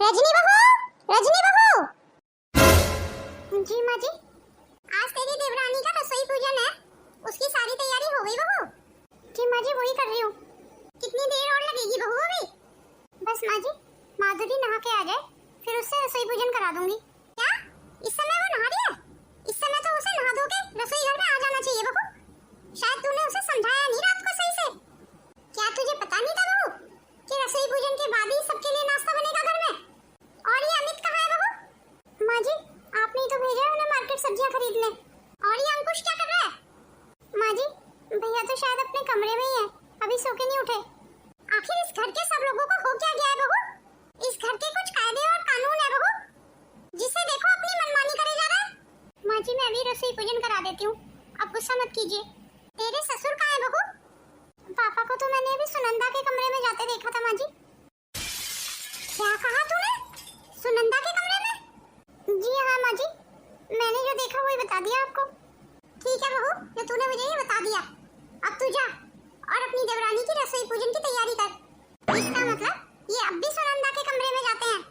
रजनी बहू, रजनी बहू। जी माँ जी। आज तेरी देवरानी का रसोई पूजन है, उसकी सारी तैयारी हो गई बहू? जी माँ जी, वही कर रही हूँ। कितनी देर और लगेगी बहू अभी? बस माँ जी, माधुरी नहा के आ जाए, फिर उससे रसोई पूजन करा दूंगी। क्या इस समय वो नहा रही है? इस समय तो उसे नहा धो के रसोई घर में आ जाना चाहिए बहू। शायद तूने उसे समझाया नहीं रात को सही से। क्या तुझे पता नहीं था बहू कि रसोई पूजन के बाद ही सबके लिए नाश्ता बनेगा घर में? और ये अमित कहाँ है बहू? माँ जी, आपने ही तो भेजा है उन्हें मार्केट सब्जियां खरीदने। और ये अंकुश क्या कर रहा है? माँ जी, भैया तो शायद अपने कमरे में ही है, अभी सो के नहीं उठे। आखिर इस घर के सब लोगों को हो क्या गया है बहू? इस घर के कुछ कायदे और कानून है बहू, जिसे देखो अपनी मनमानी करे जा रहा है। माँ जी, मैं अभी रसोई पूजन करा देती हूँ, अब गुस्सा मत कीजिए। तेरे ससुर कहाँ है बहू? पापा को तो मैंने अभी सुनंदा के कमरे में जाते देखा था माँ जी। क्या कहा तूने? सुनंदा के कमरे में? जी हाँ माँ जी, मैंने जो देखा वही बता दिया आपको। ठीक है बहू, जो तूने मुझे ये बता दिया, अब तू जा और अपनी देवरानी की रसोई पूजन की तैयारी कर। इसका मतलब ये अब भी सुनंदा के कमरे में जाते हैं।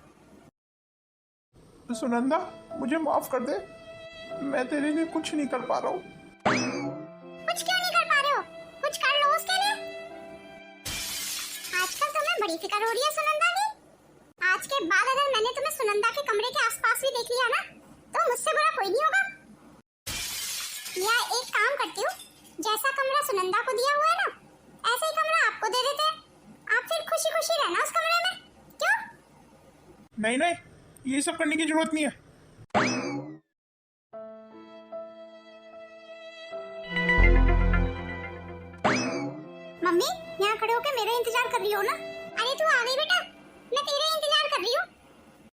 सुनंदा, मुझे माफ कर दे, मैं तेरे लिए कुछ नहीं कर पा रहा हूँ। कुछ क्यों नहीं कर पा रहे हो? कुछ कर लो उसके लिए। आजकल तुम्हें बड़ी फिक्र हो रही है सुनंदा की। आज के बाद अगर मैंने तुम्हें सुनंदा के कमरे के आसपास भी देख लिया ना, तो मुझसे बुरा कोई नहीं होगा। या एक काम करती हूँ, जैसा कमरा सुनंदा को दिया हुआ है ना, ऐसा ही कमरा आपको दे देते हैं। आप फिर खुशी खुशी रहना उस कमरे में, क्यों? नहीं नहीं, ये सब करने की जरूरत नहीं है। मम्मी, यहाँ खड़े होकर मेरा इंतजार कर रही हो ना? अरे तू आ गई बेटा, मैं तेरा इंतजार कर रही हूँ।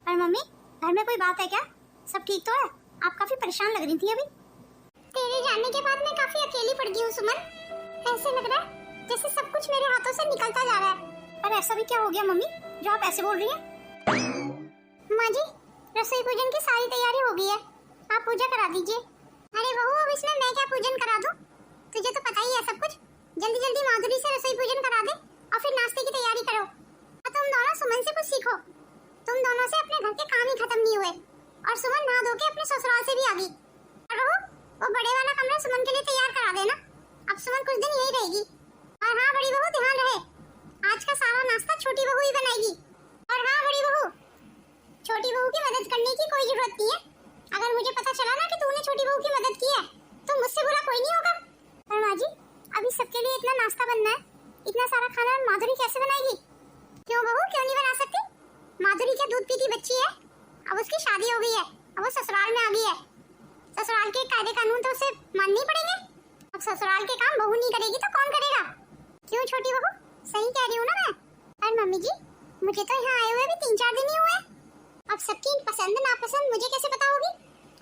पर मम्मी, घर में कोई बात है क्या? सब ठीक तो है? आप काफी परेशान लग रही थी अभी। तेरे जाने के बाद मैं काफी अकेली पड़ गई हूँ सुमन। ऐसे लग रहा है जैसे सब कुछ मेरे हाथों से निकलता जा रहा है। पर ऐसा भी क्या हो गया मम्मी, जो आप ऐसे बोल रही हैं? माँ जी, रसोई पूजन की सारी तैयारी हो गई है, आप पूजा करा दीजिए। अरे बहू, अब इसमें मैं क्या पूजन करा दूं? तुझे तो पता ही है सब कुछ। जल्दी जल्दी माधुरी से रसोई पूजन करा दे और फिर नाश्ते की तैयारी करो। और तुम दोनों सुमन से कुछ सीखो। तुम दोनों से अपने घर के काम ही खत्म नहीं हुए, और सुमन नहा धो के अपने ससुराल से भी आ गई। और बहू, वो बड़े वाला कमरा सुमन के लिए तैयार करा देना। अब सुमन कुछ दिन यही रहेगी। और हाँ बड़ी बहू, ध्यान रहे, आज का सारा नाश्ता छोटी बहू ही बनाएगी। और हाँ बड़ी बहू, छोटी बहू की मदद करने की कोई जरूरत नहीं है। अगर मुझे पता चला ना कि तूने छोटी बहू की मदद की है, तो मुझसे बुरा कोई नहीं होगा। पर माँ जी, अभी सबके लिए इतना नाश्ता बनना है, इतना सारा खाना माधुरी कैसे बनाएगी? क्यों बहू, क्यों नहीं बना सकती? माधुरी क्या दूध पीती बच्ची है? अब उसकी शादी हो गई है, अब वो ससुराल में आ गई है। ससुराल के कायदे कानून तो उसे मानने ही पड़ेंगे। अब ससुराल के काम बहू नहीं करेगी तो कौन करेगा? क्यों छोटी बहू, सही कह रही हूँ ना मैं? और मम्मी जी, मुझे तो यहाँ आए हुए भी 3-4 दिन ही हुए। अब सबकी पसंद नापसंद मुझे कैसे पता होगी?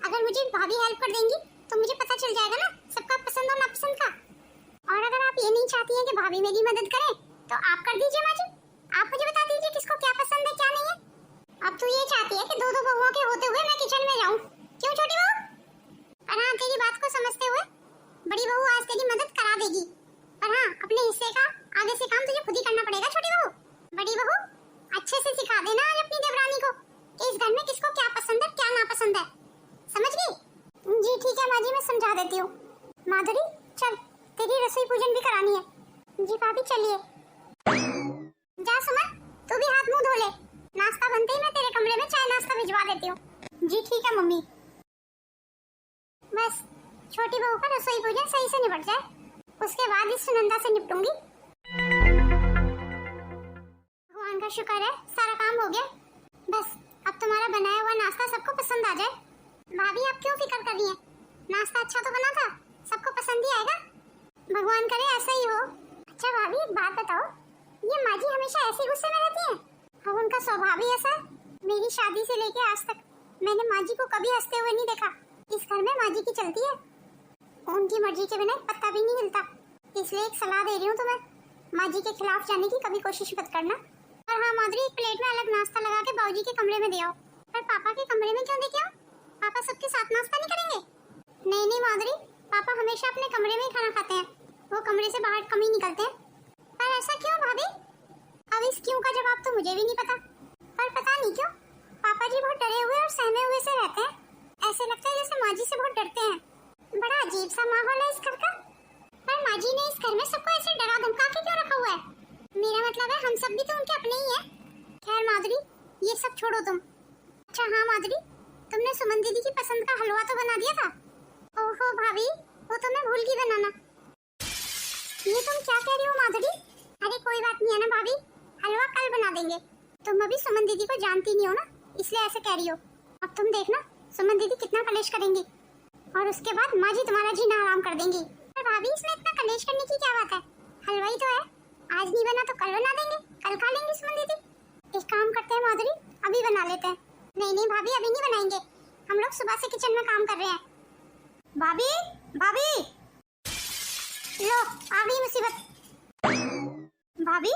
अगर मुझे भाभी हेल्प कर देंगी तो मुझे पता चल जाएगा ना सबका पसंद और नापसंद का। और अगर आप ये नहीं चाहती हैं कि भाभी मेरी मदद करे, तो आप कर दीजिए माँ जी। आप मुझे बता दीजिए किसको क्या पसंद है क्या नहीं है। अब तू ये चाहती है कि दो बहुओं के होते हुए मैं किचन में जाऊं, क्यों छोटी बहू? पर हाँ, तेरी बात को समझते हुए बड़ी बहू आज तेरी मदद करा देगी। पर हाँ, अपने हिस्से का आगे से काम तुझे खुद ही करना पड़ेगा छोटी बहू। बड़ी बहू, अच्छे से सिखा देना आज अपनी देवरानी को कि इस घर में किसको क्या पसंद है क्या नापसंद है, समझ गई? जी ठीक है माँ जी, मैं समझा देती हूँ। माधुरी चल, तेरी रसोई पूजन भी करानी है। जी भाभी चलिए। जा सुमन, तू भी हाथ मुंह धो ले, नाश्ता बनते ही मैं तेरे कमरे में चाय नाश्ता भिजवा देती हूँ। जी ठीक है मम्मी। बस छोटी बहू का रसोई पूजन सही से निपट जाए, उसके बाद इस सुनंदा से निपटूंगी। भगवान का शुक्र है, सारा काम हो गया। बस अब तुम्हारा बनाया हुआ नाश्ता सबको पसंद आ जाए। भाभी आप क्यों फिक्र कर रही हैं? नाश्ता अच्छा तो बना था, सबको पसंद ही आएगा। भगवान करे ऐसा ही हो। अच्छा भाभी, एक बात बताओ, ये माँ जी हमेशा ऐसे गुस्से में रहती हैं? अब उनका स्वभाव ही ऐसा। मेरी शादी से लेके आज तक मैंने माँ जी को कभी हंसते हुए नहीं देखा। इस घर में माँ जी की चलती है, उनकी मर्जी के बिना पत्ता भी नहीं हिलता। इसलिए एक सलाह दे रही हूँ तुम्हें, माँ जी के खिलाफ जाने की कभी कोशिश मत करना। और हाँ माधुरी, एक प्लेट में अलग नाश्ता लगा के बाबूजी के कमरे में दे आओ। पर पापा के कमरे में क्यों देके आओ? पापा सबके साथ नाश्ता नहीं करेंगे? नहीं नहीं माधुरी, पापा हमेशा अपने कमरे में ही खाना खाते हैं, वो कमरे से बाहर कम ही निकलते हैं। पर ऐसा क्यों भाभी? अब इस क्यों का जवाब तो मुझे भी नहीं पता, पर पता नहीं क्यों पापा जी बहुत डरे हुए और सहमे हुए से रहते हैं। ऐसे लगता है जैसे माँ जी से बहुत डरते हैं। बड़ा अजीब सा माहौल है इस घर का। पर माँ जी ने इस घर में सबको ऐसे डरा धमका के क्यों रखा हुआ है? मेरा मतलब है हम सब भी तो उनके अपने ही हैं। खैर माधुरी, ये सब छोड़ो तुम। अच्छा हाँ माधुरी, तुमने सुमन दीदी की पसंद का हलवा तो बना दिया था? ओहो भाभी, वो तो मैं भूल गई बनाना। ये तुम क्या कह रही हो माधुरी? अरे कोई बात नहीं है ना भाभी, हलवा कल बना देंगे। तुम अभी सुमन दीदी को जानती नहीं हो ना, इसलिए ऐसे कह रही हो। अब तुम देखना सुमन दीदी कितना कलेश करेंगी और उसके बाद माँ जी तुम्हारा जीना आराम कर देंगी। पर भाभी इसमें इतना कलेश करने की क्या बात है? हलवा ही तो है, आज नहीं बना तो कल बना देंगे, कल खा लेंगी सुमन दीदी। एक काम करते हैं माधुरी, अभी बना लेते हैं। नहीं नहीं भाभी, अभी नहीं बनाएंगे, हम लोग सुबह से किचन में काम कर रहे हैं। भाभी भाभी, लो आ गई मुसीबत। भाभी,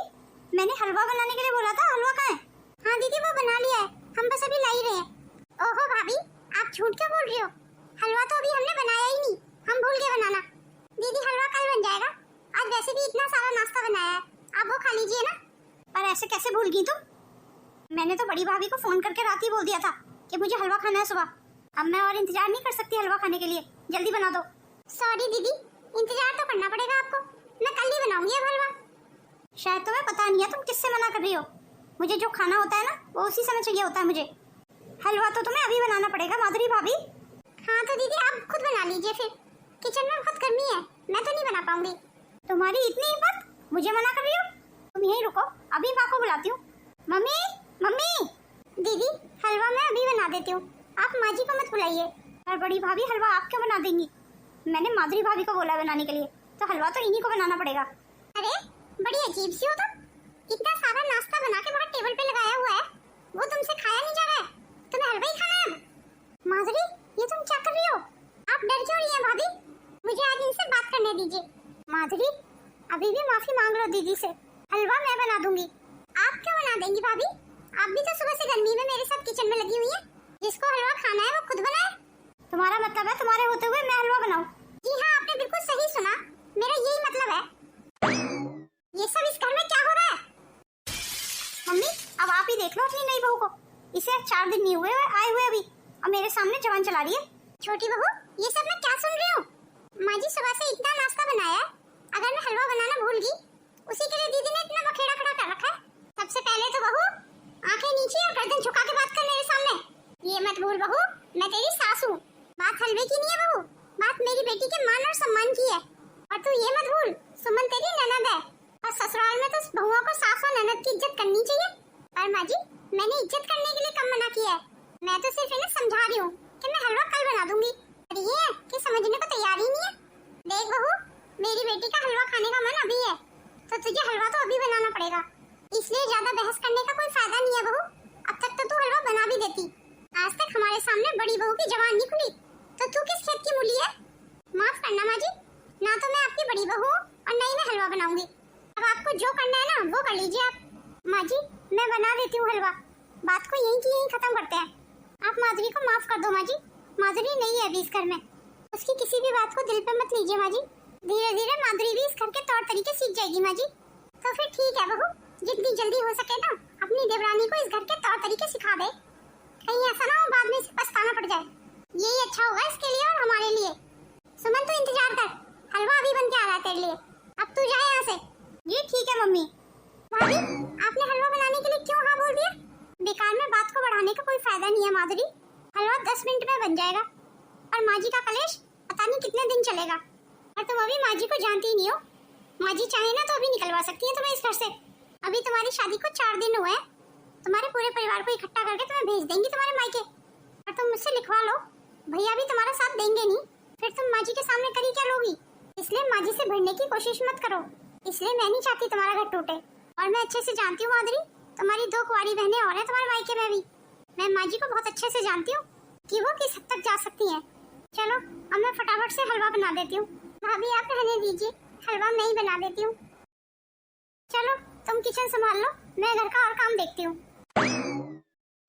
मैंने हलवा बनाने के लिए बोला था, हलवा कहाँ है? हाँ दीदी वो बना लिया है, हम बस अभी ला ही रहे हैं। ओहो भाभी, आप झूठ क्यों बोल रही हो? हलवा तो अभी हमने बनाया ही नहीं, हम भूल गए बनाना। दीदी हलवा कल बन जाएगा, आज वैसे भी इतना सारा नाश्ता बनाया है, आप वो खा लीजिए ना। पर ऐसे कैसे भूल गई तुम? मैंने तो बड़ी भाभी को फोन करके रात ही बोल दिया था कि मुझे हलवा खाना है सुबह। अब मैं और इंतजार नहीं कर सकती हलवा खाने के लिए, जल्दी बना दो। सॉरी दीदी, इंतजार तो करना पड़ेगा आपको, मैं कल ही बनाऊंगी अब हलवा। शायद तुम्हें पता नहीं है तुम किससे मना कर रही हो। मुझे जो खाना होता है ना वो उसी समय चाहिए होता है मुझे। हलवा तो तुम्हें अभी बनाना पड़ेगा माधुरी भाभी। हाँ तो दीदी आप खुद बना लीजिए फिर, किचन में बहुत गर्मी है, मैं तो नहीं बना पाऊंगी। तुम्हारी इतनी हिम्मत, मुझे मना कर रही हो? तुम यहीं रुको, अभी माँ को बुलाती हूँ। Mummy mummy. दीदी हलवा मैं अभी बना देती हूँ, आप माँ जी को मत बुलाइए। और बड़ी भाभी हलवा आप क्यों बना देंगी? मैंने माधुरी भाभी को बोला बनाने के लिए, तो हलवा तो इन्हीं को बनाना पड़ेगा। अरे बड़ी अजीब सी हो तुम, इतना सारा नाश्ता बना के बाहर टेबल पे लगाया हुआ है, वो तुमसे खाया नहीं जा रहा है, तुम्हें हलवा ही खाना है। माधुरी ये तुम क्या कर रही हो? आप डर क्यों रही हैं भाभी? मुझे आज इनसे बात करने दीजिए। माधुरी अभी भी माफी मांग लो दीदी से, हलवा मैं बना दूंगी। आप क्यों बना देंगी भाभी? आप भी तो सुबह से गर्मी में मेरे साथ किचन में लगी हुई हैं। जिसको हलवा खाना है वो खुद बनाए। तुम्हारा मतलब है तुम्हारे होते हुए मैं हलवा बनाऊं? जी हाँ, आपने बिल्कुल सही सुना, मेरा यही मतलब है। ये सब इस घर में क्या हो रहा है? मम्मी अब आप ही देख लो अपनी नई बहू को, इसे 4 दिन नहीं हुए आए हुए अभी, और मेरे सामने जवान चला रही है। छोटी बहू ये सब मैं क्या सुन रही हूँ? माँ जी सुबह से इतना नाश्ता बनाया है, अगर मैं हलवा बनाना भूल गई, उसी के लिए दीदी ने इतना बखेड़ा खड़ा कर रखा है। सबसे पहले तो बहू आंखें नीचे और गर्दन झुका के बात कर मेरे सामने। ये मत भूल बहू, मैं तेरी सास हूँ, बात हलवे की नहीं है बहू, बात मेरी बेटी के मान और सम्मान की है। और तू ये मत भूल सुमन तेरी ननद है, और ससुराल में तो बहुओं को सास और ननद की इज्जत करनी चाहिए। पर माँ जी मैंने इज्जत करने के लिए कम मना किया है, मैं तो सिर्फ इन्हें समझा रही हूँ कि मैं हलवा कल बना दूंगी। और ये है कि समझने को तैयार ही नहीं है। देख बहू, मेरी बेटी का हलवा खाने का मन अभी है, तो तुझे हलवा तो अभी बनाना पड़ेगा, इसलिए ज्यादा बहस करने का कोई फायदा नहीं है बहू। अब तक तो तू हलवा बना भी देती, आज तक हमारे सामने बड़ी बहू की जबान नहीं खुली, तो तू किस खेत की मूली है? माफ करना माँ जी, ना तो मैं आपकी बड़ी बहू और ना ही मैं हलवा बनाऊंगी। अब आपको जो करना है ना वो कर लीजिए आप। माँ जी मैं बना देती हूँ हलवा, बात को यहीं की यहीं खत्म करते हैं। आप माधुरी को माफ कर दो माँ जी, माधुरी नहीं है अभी इस घर में, उसकी किसी भी बात को दिल पे मत लीजिए माँ जी। धीरे धीरे माधुरी भी इस घर के तौर तरीके सीख जाएगी माँ जी। तो फिर ठीक है बहू, जितनी जल्दी हो सके ना अपनी देवरानी को इस घर के तौर तरीके सिखा दे, कहीं ऐसा ना हो बाद में इसे पछताना पड़ जाए। यही अच्छा होगा इसके लिए और हमारे लिए। सुमन तू इंतजार कर, हलवा अभी बन के आ रहा है तेरे लिए, अब तू जा यहाँ से। जी ठीक है मम्मी। भाभी आपने हलवा बनाने के लिए क्यों हाँ बोल दिया? बेकार में बात को बढ़ाने का कोई फायदा नहीं है माधुरी, हलवा 10 मिनट में बन जाएगा, और माँ जी का कलेश पता नहीं कितने दिन चलेगा। और तुम अभी माँ जी को जानती ही नहीं हो, माँ जी चाहे ना तो अभी निकलवा सकती है तुम्हें इस घर से। अभी तुम्हारी शादी को 4 दिन हुए हैं, तुम्हारे पूरे परिवार को इकट्ठा करके तुम्हें भेज देंगी तुम्हारे मायके, और तुम मुझसे लिखवा लो, भैया भी तुम्हारा साथ देंगे नहीं, फिर तुम माँ जी के सामने करी क्या लोगी? इसलिए माँ जी से भिड़ने की कोशिश मत करो, इसलिए मैं नहीं चाहती तुम्हारा घर टूटे। और मैं अच्छे से जानती हूँ माधुरी, तुम्हारी 2 कुंवारी बहनें और हैं तुम्हारे मायके में भी, मैं माँ जी को बहुत अच्छे से जानती हूँ कि वो किस हद तक जा सकती हैं। चलो अब मैं फटाफट से हलवा बना देती हूँ। भाभी आप रहने दीजिए, हलवा मैं ही बना देती हूँ। चलो तुम किचन संभाल लो, मैं घर का और काम देखती हूँ।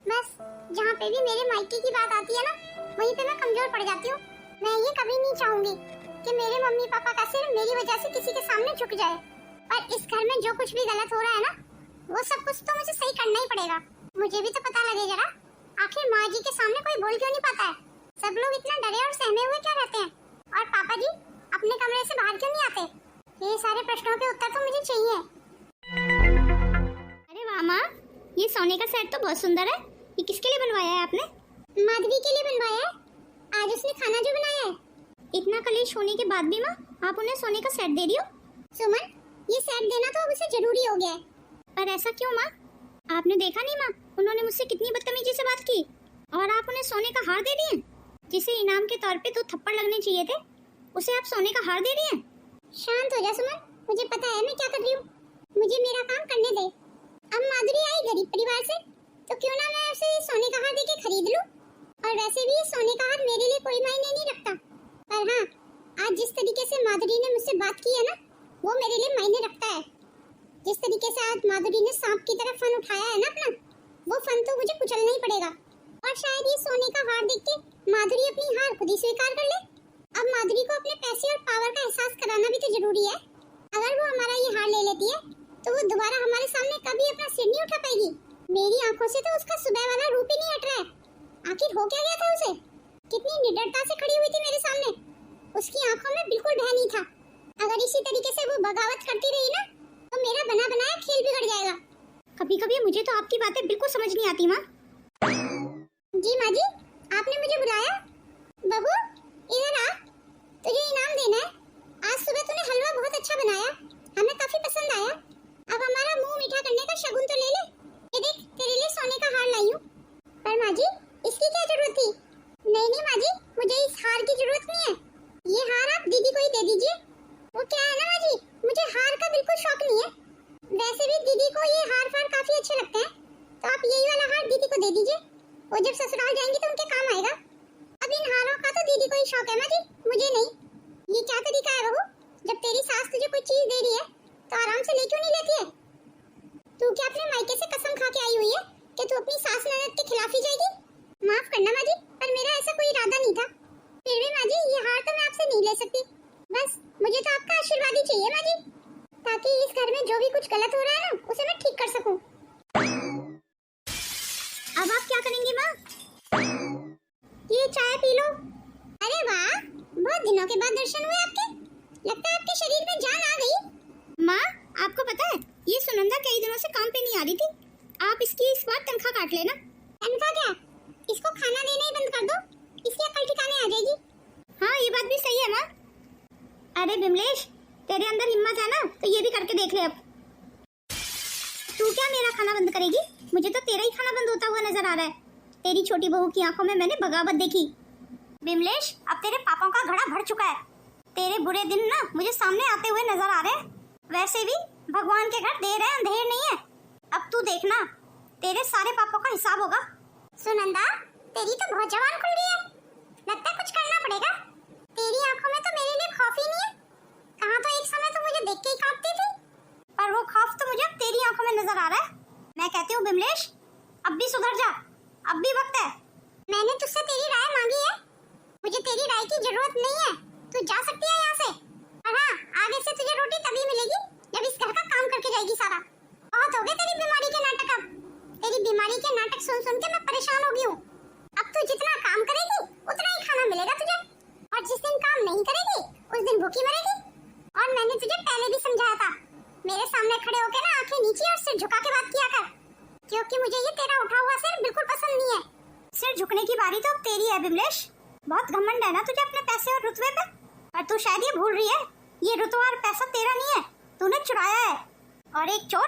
बस जहाँ पे भी मेरे मायके की बात आती है ना, वहीं पे मैं कमजोर पड़ जाती हूँ। मैं ये कभी नहीं चाहूंगी कि मेरे मम्मी पापा का सिर मेरी वजह से किसी के सामने झुक जाए, पर इस घर में जो कुछ भी गलत हो रहा है ना, वो सब कुछ तो मुझे सही करना ही पड़ेगा। मुझे भी तो पता लगे जरा, आखिर माँ जी के सामने कोई बोल क्यों नहीं पाता है? सब लोग इतना डरे और सहमे हुए क्यों रहते हैं? और पापा जी अपने कमरे से बाहर क्यों नहीं आते? ये सारे प्रश्नों के उत्तर तो मुझे चाहिए। अरे वाह माँ, ये सोने का सेट तो बहुत सुंदर है। ये किसके लिए बनवाया है आपने? माधवी के लिए बनवाया है। आज उसने खाना जो बनाया है। इतना कलेश होने के बाद भी माँ आप उन्हें सोने का सेट दे रही हो? सुमन, ये सेट देना तो अब उसे जरूरी हो गया है। पर ऐसा क्यों माँ? आपने देखा नहीं माँ, उन्होंने मुझसे कितनी बदतमीजी से बात की और आप उन्हें सोने का हार दे दिए। जिसे इनाम के तौर पे 2 थप्पड़ लगने चाहिए थे, उसे आप सोने का हार दे रही हैं। शांत हो जा सुमन, मुझे पता है मैं क्या कर रही हूँ। मुझे मेरा काम करने दे। अब माधुरी आई गरीब परिवार से, तो क्यों ना मैं उसे सोने का हार देके खरीद लूं। और वैसे भी सोने का हार मेरे लिए कोई मायने नहीं रखता। पर हाँ, आज जिस तरीके से माधुरी ने मुझसे बात की है ना, वो मेरे लिए मायने रखता है। जिस तरीके से आज माधुरी ने सांप की तरह फन उठाया है ना अपना, वो फन तो मुझे कुचलना ही पड़ेगा। और शायद ये सोने का हार देख के माधुरी अपनी हार खुद ही स्वीकार कर ले। अब माधुरी को अपने पैसे और पावर का एहसास कराना भी तो जरूरी है। अगर वो हमारा ये हार ले लेती है, तो वो दोबारा हमारे सामने कभी अपना सिर नहीं उठा पाएगी। मेरी आंखों से तो उसका सुबह वाला रूप ही नहीं हट रहा है। आखिर हो क्या गया था उसे? कितनी निडरता से खड़ी हुई थी मेरे सामने। उसकी आंखों में बिल्कुल भय नहीं था। अगर इसी तरीके से वो बगावत करती रही ना, तो मेरा बना बनाया खेल बिगड़ जाएगा। कभी कभी मुझे तो आपकी बातें बिल्कुल समझ नहीं आती माँ। जी माँ जी, आपने मुझे बुलाया? बहू इधर आ, तुझे इनाम देना है। आज सुबह तूने हलवा बहुत अच्छा बनाया, हमें काफी पसंद आया। अब हमारा मुंह मीठा करने का शगुन तो ले ले। ये देख, तेरे लिए सोने का हार लाई हूँ। पर माँ जी, इसकी क्या जरूरत थी? नहीं माँ जी, मुझे इस हार की जरूरत नहीं है। ये हार आप दीदी को ही दे दीजिए। वो क्या है ना माँ जी, मुझे हार का बिल्कुल शौक नहीं है। वैसे भी दीदी को ये हार फार काफी अच्छे लगते हैं, तो आप यही वाला हार दीदी को दे दीजिए। वो जब ससुराल जाएंगी तो उनके काम आएगा। अब इन हारों का तो दीदी को ही शौक है माँ जी, मुझे नहीं। ये क्या तरीका है बहू? जब तेरी सास तुझे कोई चीज दे रही है, तो आराम से ले क्यों नहीं लेती है? तू क्या अपने मायके से कसम खा के आई हुई है कि तू अपनी सास ननद के खिलाफ ही जाएगी? माफ करना माँ जी, पर मेरा ऐसा कोई इरादा नहीं था। फिर भी माँ जी, ये हार तो मैं आपसे नहीं ले सकती। बस मुझे तो आपका आशीर्वाद ही चाहिए माँ जी, ताकि इस घर में जो भी कुछ गलत हो रहा है ना, उसे मैं ठीक कर सकूं। अब आप क्या करेंगी माँ? ये चाय पी लो। अरे वाह, बहुत दिनों के बाद दर्शन हुए आपके। लगता है आपके शरीर में जान आ गई। माँ, आपको पता है ये सुनंदा कई दिनों से काम पे नहीं आ रही थी। आप इसकी इस बार तनख्वाह काट लेना। तनख्वाह क्या? इसको खाना देना ही बंद कर दो, इसकी अकल ठिकाने आ जाएगी। हाँ, ये बात भी सही है माँ। अरे बिमलेश, तेरे अंदर हिम्मत है ना, तो ये भी करके देख ले। अब तू क्या मेरा खाना बंद करेगी? मुझे तो तेरा ही खाना बंद होता हुआ नजर आ रहा है। तेरी छोटी बहू की आंखों में मैंने बगावत देखी। बिमलेश, अब तेरे पापों का घड़ा भर चुका है। तेरे बुरे दिन ना मुझे सामने आते हुए नजर आ रहे हैं। वैसे भी भगवान के घर देर है अंधेर नहीं है। अब तू देखना, तेरे सारे पापों का हिसाब होगा। सुनंदा, तेरी तो बहुत जवान खुल गई है। लगता है कुछ करना पड़ेगा। तेरी आंखों में तो मेरे लिए खौफ ही नहीं है। कहाँ तो एक समय तो मुझे देख के ही कांपती थी, पर वो खौफ तो मुझे अब तेरी आंखों में नजर आ रहा है। मैं कहती हूँ बिमलेश, अब भी सुधर जा, अब भी वक्त है। मैंने तुझसे तेरी राय मांगी है, मुझे तेरी राय की जरूरत नहीं है। तू जा सकती है यहाँ से। और हाँ, आगे से तुझे रोटी तभी मिलेगी जब इस घर का काम करके जाएगी सारा। बहुत हो गए तेरी बीमारी के नाटक। अब तेरी बीमारी के नाटक सुन सुन के मैं परेशान हो गई हूँ। अब तू जितना काम करेगी उतना ही खाना मिलेगा तुझे, और जिस दिन काम नहीं करेगी उस दिन भूखी मरेगी। और मैंने तुझे पहले भी समझाया था, मेरे सामने खड़े होकर ना आंखें नीचे और सिर झुका के बात किया कर, क्योंकि मुझे ये तेरा उठा हुआ सिर बिल्कुल पसंद नहीं है। सिर झुकने की बारी तो अब तेरी है बिमलेश। बहुत घमंड है ना तुझे अपने पैसे और रुतबे पे, पर तू शायद ये भूल रही है, ये रुतबा और पैसा तेरा नहीं है, तूने चुराया है। और एक चोर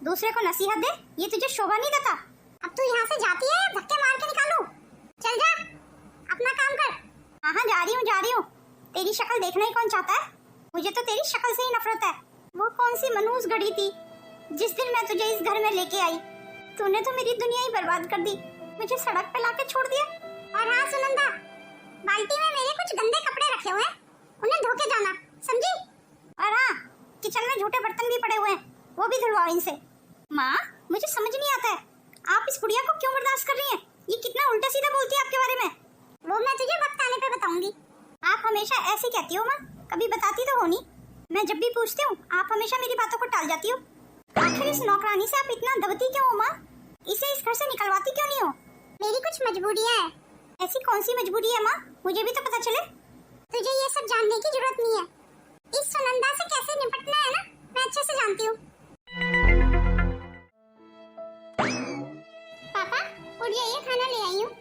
दूसरे को नसीहत दे, ये तुझे शोभा नहीं देता। अब तू यहाँ से जाती है या धक्के मार के निकालूं? चल जा, अपना काम कर। हाँ, जा रही हूँ। तेरी शक्ल देखना ही कौन चाहता है? मुझे तो तेरी शक्ल से ही नफरत है। वो कौन सी मनहूस घड़ी थी जिस दिन मैं तुझे इस घर में लेके आई। तूने तो मेरी दुनिया ही बर्बाद कर दी, मुझे सड़क पे लाके छोड़ दिया। और हाँ सुनंदा, बाल्टी में मेरे कुछ गंदे कपड़े रखे हुए हैं, उन्हें धो के जाना, समझी? और हाँ, किचन में झूठे बर्तन भी पड़े हुए हैं, वो भी धुलवाओ इनसे। माँ, मुझे समझ नहीं आता है, आप इस बुढ़िया को क्यों बर्दाश्त कर रही हैं? ये कितना उल्टा सीधा बोलती है आपके बारे में। वो मैं तुझे वक्त आने पे बताऊंगी। आप हमेशा ऐसे कहती हो माँ, कभी बताती तो हो नहीं। मैं जब भी पूछती हूँ आप हमेशा मेरी बातों को टाल जाती हो। आखिर इस नौकरानी से आप इतना दबती क्यों हो माँ? इसे इस घर से निकलवाती क्यों नहीं हो? मेरी कुछ मजबूरियां है। ऐसी कौन सी मजबूरी है माँ, मुझे भी तो पता चले। तुझे ये सब जानने की जरूरत नहीं है। इस सुनंदा से कैसे निपटना है ना, मैं अच्छे से जानती हूँ। पापा उठ जाइए, खाना ले आई हूँ।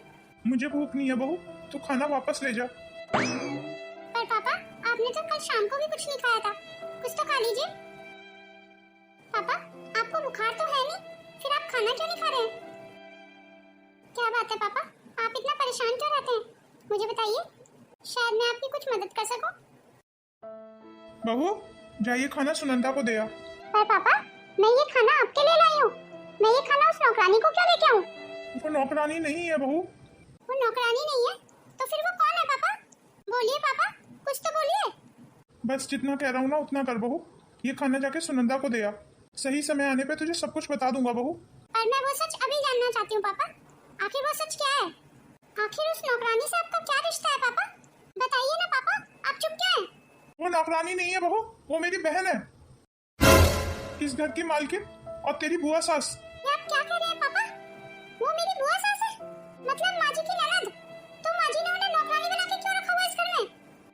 मुझे भूख नहीं है बहू, तू खाना वापस ले जा। पर पापा आपने तो कल शाम को भी कुछ नहीं खाया था, कुछ तो खा लीजिए। पापा आपको बुखार तो है नहीं, फिर आप खाना क्यों नहीं खा रहे हैं? क्या बात है पापा, आप इतना परेशान क्यों रहते हैं? मुझे बताइए, शायद मैं आपकी कुछ मदद कर सकूं। बहू जाइए खाना सुनंदा को दे आ। पर पापा मैं ये खाना आपके लिए लाई हूँ, मैं ये खाना उस नौकरानी को क्यों लेके आऊँ? वो नौकरानी नहीं है बहू। वो नौकरानी नहीं है तो फिर वो कौन है पापा? बोलिए पापा, कुछ तो बोलिए। बस जितना कह रहा हूँ ना उतना कर बहू। ये खाना जाके सुनंदा को दे आ, सही समय आने पे तुझे सब कुछ बता दूंगा बहू। पर मैं वो सच अभी जानना चाहती हूँ पापा, आखिर वो सच क्या है? आखिर उस नौकरानी से आपका क्या रिश्ता है पापा? बताइए ना पापा, आप चुप क्यों हैं? वो नौकरानी नहीं है बहू, वो मेरी बहन है, इस घर की मालकिन और तेरी बुआ सास। ये आप क्या कह रहे हैं पापा? वो मेरी बुआ सास है, मतलब माँ जी की ननद। तो माँ जी ने उन्हें नौकरानी बना के क्यों रखा हुआ इस घर में?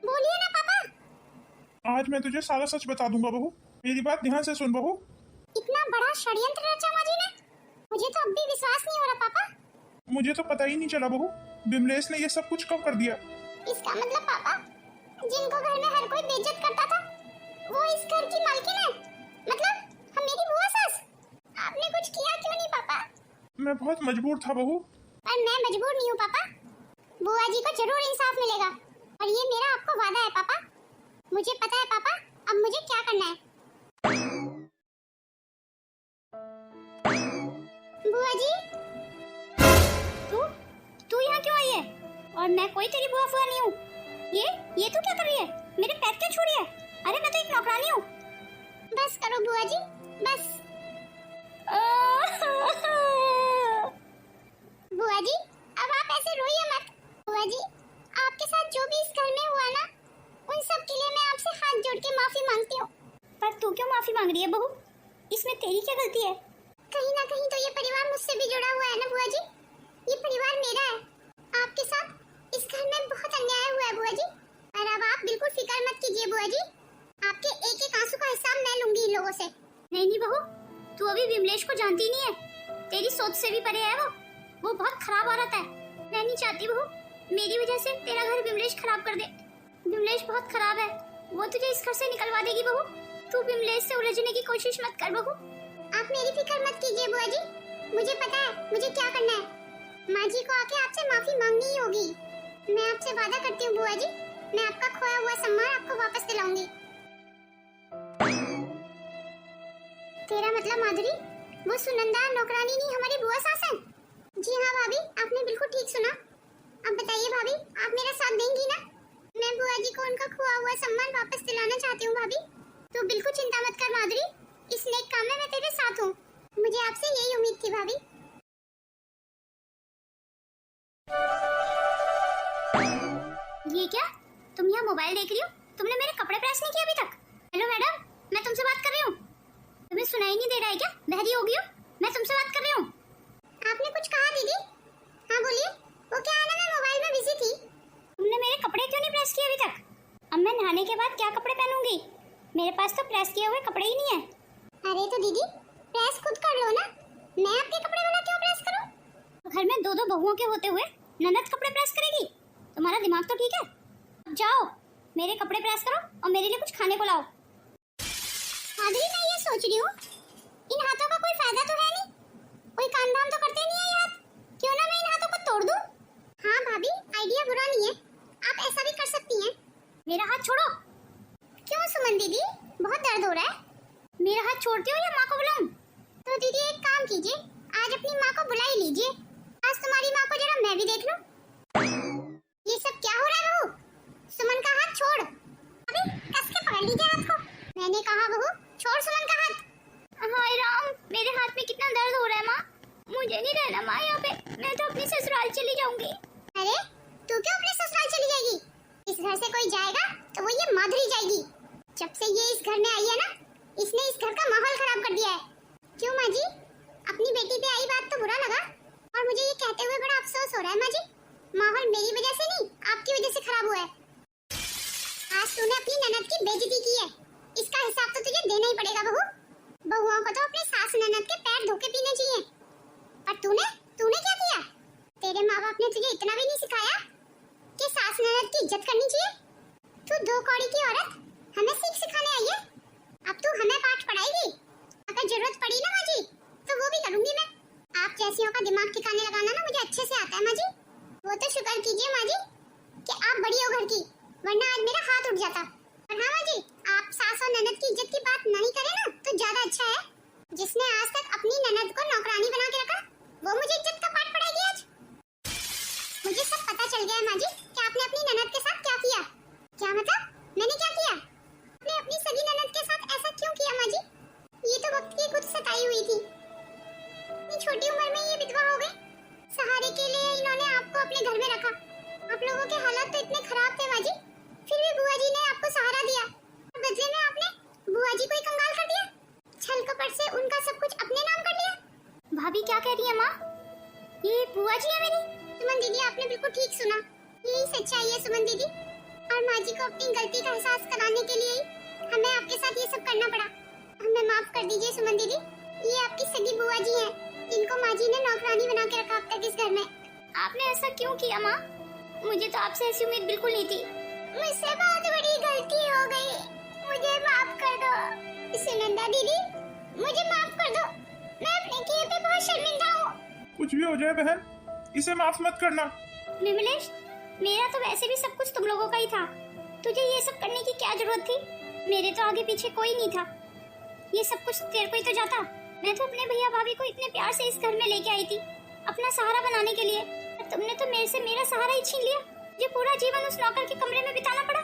बोलिए ना पापा। आज मैं तुझे सारा सच बता दूंगा बहू, मेरी बात ध्यान से सुन बहू। इतना बड़ा षड्यंत्र रचा माँ जी ने, मुझे तो अब भी विश्वास नहीं हो रहा पापा। मुझे तो पता ही नहीं चला बहू, विमलेश ने ये सब कुछ कब कर दिया। इसका मतलब पापा, जिनको घर में हर कोई बेइज्जत करता था वो इस घर की मालकिन है, मतलब हम मेरी बुआ सास। आपने कुछ किया क्यों नहीं पापा? मैं बहुत मजबूर था बहू। पर मैं मजबूर नहीं हूँ पापा, बुआ जी को जरूर इंसाफ मिलेगा और ये मेरा आपको वादा है पापा। मुझे पता है पापा, अब मुझे क्या करना है। बुआ जी, तू यहाँ क्यों आई है? और मैं कोई तेरी बुआ फुआ नहीं हूँ। ये तू क्या कर रही है? मेरे पैर क्यों छू रही है? अरे मैं तो एक नौकरानी हूँ। बस करो बुआ जी, बस। बुआ जी अब आप ऐसे रोइए मत। बुआ जी आपके साथ जो भी इस घर में हुआ ना, उन सब के लिए मैं आपसे हाथ जोड़ के माफी मांगती हूँ। पर तू क्यों माफी मांग रही है बहू? इसमें तेरी क्या गलती है? कहीं ना कहीं तो ये परिवार मुझसे भी जुड़ा हुआ है ना बुआ जी। ये परिवार मेरा है। आपके साथ इस घर में बहुत अन्याय हुआ है बुआ जी, और अब आप बिल्कुल फिक्र मत कीजिए बुआ जी। आपके एक एक आंसू का हिसाब मैं लूंगी इन लोगों से। नहीं बहू, तू अभी विमलेश को जानती नहीं है, तेरी सोच से भी परे है वो बहुत खराब औरत है। मैं नहीं चाहती बहू मेरी वजह से तेरा घर विमलेश खराब कर दे। विमलेश बहुत खराब है, वो तुझे इस घर से निकलवा देगी बहू। तू विमलेश से उलझने की कोशिश मत कर बहू। आप मेरी फिक्र मत कीजिए बुआ जी, मुझे पता है मुझे क्या करना है। माँ जी को आके आपसे माफी मांगनी ही होगी। मैं आपसे वादा करती हूँ बुआ जी, मैं आपका खोया हुआ सम्मान आपको वापस दिलाऊंगी। तेरा मतलब माधुरी, वो सुनंदा नौकरानी नहीं हमारी बुआ सास है? जी हाँ भाभी, आपने बिल्कुल ठीक सुना। अब बताइए भाभी, आप मेरा साथ देंगी ना? मैं बुआ जी को उनका खोया हुआ सम्मान वापस दिलाना चाहती हूँ भाभी। तो बिल्कुल चिंता मत कर माधुरी, इस नेक काम में मैं तेरे साथ हूँ। मुझे आपसे यही उम्मीद थी भाभी। ये क्या, तुम यहाँ मोबाइल देख रही हो? तुमने मेरे कपड़े प्रेस नहीं किए अभी तक? हेलो मैडम, मैं तुमसे बात कर रही हूँ। तुम्हें सुनाई नहीं दे रहा है क्या? बहरी हो गई हो? मैं तुमसे बात कर रही हूँ। आपने कुछ कहा दीदी? हाँ बोलिए। वो क्या है ना, मैं मोबाइल में बिजी थी। तुमने मेरे कपड़े क्यों नहीं प्रेस किए अभी तक? अब मैं नहाने के बाद क्या कपड़े पहनूंगी? मेरे पास तो प्रेस किए हुए कपड़े ही नहीं है। अरे तो दीदी प्रेस खुद कर लो ना, मैं आपके कपड़े वाला क्यों प्रेस करूं? घर में दो दो बहुओं के होते हुए ननद कपड़े प्रेस करेगी? तुम्हारा दिमाग तो ठीक है? अब जाओ मेरे कपड़े प्रेस करो और मेरे लिए कुछ खाने को लाओ। माधुरी मैं ये सोच रही हूँ, इन हाथों का कोई फायदा तो है नहीं, कोई काम धाम तो करते नहीं है ये हाथ, क्यों ना मैं इन हाथों को तोड़ दूं? हाँ भाभी, आइडिया बुरा नहीं है, आप ऐसा भी कर सकती हैं। मेरा हाथ छोड़ो। क्यों सुमन दीदी, बहुत दर्द हो रहा है? मेरा हाथ छोड़ती हो या माँ को बुलाऊं? तो दीदी एक काम कीजिए, आज अपनी माँ को बुला ही लीजिए। आज तुम्हारी माँ को जरा मैं भी देख लूं। ये सब क्या हो रहा है बहू? सुमन का हाथ छोड़। अबे कस के पकड़ लीजिए हाथ को। मैंने कहा बहू छोड़ सुमन का हाथ। हाय राम, मेरे हाथ में कितना दर्द हो रहा है माँ। मुझे नहीं रहना माँ यहाँ पे, मैं तो अपनी ससुराल चली जाऊंगी। अरे तू क्यों अपने ससुराल चली जाएगी? इस घर से कोई जाएगा तो वो ये माधुरी जाएगी। जब से ये इस घर में आई है ना, इसने इस घर का माहौल खराब कर दिया है। क्यों माँ जी, अपनी बेटी पे आई बात तो बुरा लगा? और मुझे ये कहते हुए बड़ा अफसोस हो रहा है माँ जी। माहौल मेरी वजह से नहीं, आपकी वजह से खराब हुआ है। आज तूने अपनी ननद की बेइज्जती की है, इसका हिसाब तो तुझे देना ही पड़ेगा बहू। बहुओं को तो अपने सास ननद के पैर धो के पीने चाहिए। और तूने तूने क्या किया? तेरे माँ बाप ने तुझे इतना भी नहीं सिखाया कि सास ननद की इज्जत करनी चाहिए? तू दो कौड़ी की औरत हमें सीख सिखाने आई है। अब तू हमें पाठ पढ़ाएगी? अगर जरूरत पड़ी ना माँ जी तो वो भी करूंगी मैं। आप जैसियों का दिमाग ठिकाने लगाना ना मुझे अच्छे से आता है माँ जी। वो तो शुक्र कीजिए माँ जी कि आप बड़ी हो घर की, वरना आज मेरा हाथ उठ जाता। और हाँ माँ जी, आप सास और ननद की इज्जत की बात नहीं करें ना तो ज्यादा अच्छा है। जिसने आज तक अपनी ननद को नौकरानी बना के रखा, वो मुझे इज्जत का पाठ पढ़ाएगी आज। मुझे सब पता चल गया है माँ जी कि आपने अपनी ननद के साथ क्या किया। क्या मतलब? मैंने क्या किया? आपने अपनी सगी ननद के साथ ऐसा क्यों किया माँ जी? ये तो वक्त की कुछ सताई हुई थी। इतनी छोटी उम्र में ये विधवा हो गई। सहारे के लिए इन्होंने आपको अपने घर में रखा। आप लोगों के हालात तो इतने खराब थे माँ जी, फिर भी बुआ जी ने आपको सहारा दिया। और बदले में आपने बुआ जी को ही कंगाल कर दिया। छल कपट से उनका सब कुछ अपने नाम कर लिया। भाभी क्या कह रही है माँ? ये बुआ जी है मेरी? सुमन दीदी, आपने बिल्कुल ठीक सुना। यही सच्चाई है सुमन दीदी। और माँ जी को अपनी गलती का एहसास कराने के लिए हमें आपके साथ ये सब करना पड़ा। हमें माफ कर दीजिए सुमन दीदी। ये आपकी सगी बुआ जी हैं, जिनको माँ जी ने नौकरानी बना के रखा अब तक इस घर में। आपने ऐसा क्यों किया माँ? मुझे तो आपसे ऐसी उम्मीद बिल्कुल नहीं थी। मुझसे बहुत बड़ी गलती हो गई, मुझे माफ कर दो। सुनंदा दीदी, मुझे माफ कर दो। मैं अपने किए पे बहुत शर्मिंदा हूँ। कुछ भी हो जाए बहन, इसे माफ मत करना। विमलेश, मेरा तो वैसे भी सब कुछ तुम लोगों का ही था। तुझे ये सब करने की क्या जरूरत थी? मेरे तो आगे पीछे कोई नहीं था। ये सब कुछ तेरे को ही तो जाता। मैं तो अपने भैया भाभी को इतने प्यार से इस घर में लेके आई थी, अपना सहारा बनाने के लिए। तुमने तो मेरे से मेरा सहारा ही छीन लिया। मुझे पूरा जीवन उस नौकर के कमरे में बिताना पड़ा।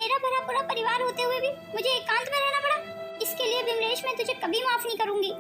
मेरा भरा पूरा परिवार होते हुए भी मुझे एकांत में रहना पड़ा। इसके लिए विमलेश मैं तुझे कभी माफ नहीं करूंगी।